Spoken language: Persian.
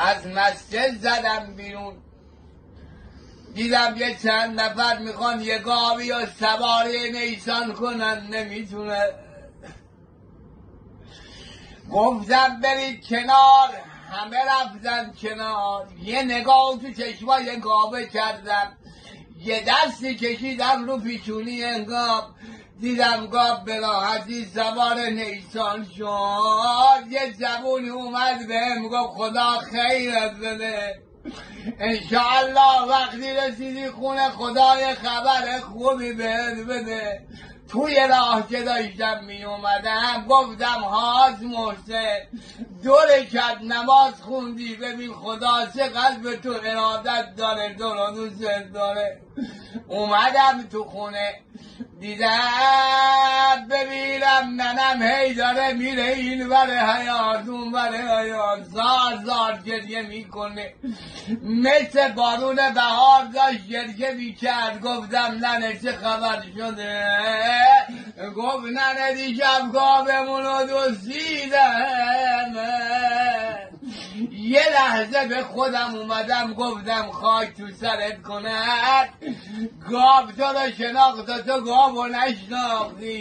از مسجد زدم بیرون، دیدم یه چند نفر میخوان یه گاوی و سواری نیسان کنن، نمیتونه. گفتم برید کنار، همه رفتن کنار. یه نگاه تو چشمای گاوه کردم، یه دستی کشیدم رو پیشونی گاو، دیدم گاو بلاحتی سوار نیسان شد. یه زبونی اومد بهم گفت خدا خیرت بده، انشاءالله وقتی رسیدی خونه خدای خبر خوبی بهت بده. توی راه که داشتم می اومدم گفتم حاج محسن 2 رکعت نماز خوندی، ببین خدا چقدر به تو ارادت داره، تو رو دوست داره. اومدم تو خونه دیدم ببینم ننم هی داره میره این بره حیات اون بره حیات، زار زار گریه میکنه، مثل بارون بهار داشت گریه میکرد. گفتم ننه چه خبر شده؟ گفت ننه دیشب گاومونو دزدیدن. یه لحظه به خودم اومدم گفتم خاک تو سرت کند، گاو تو رو شناخت، تو گاو رو نشناختی.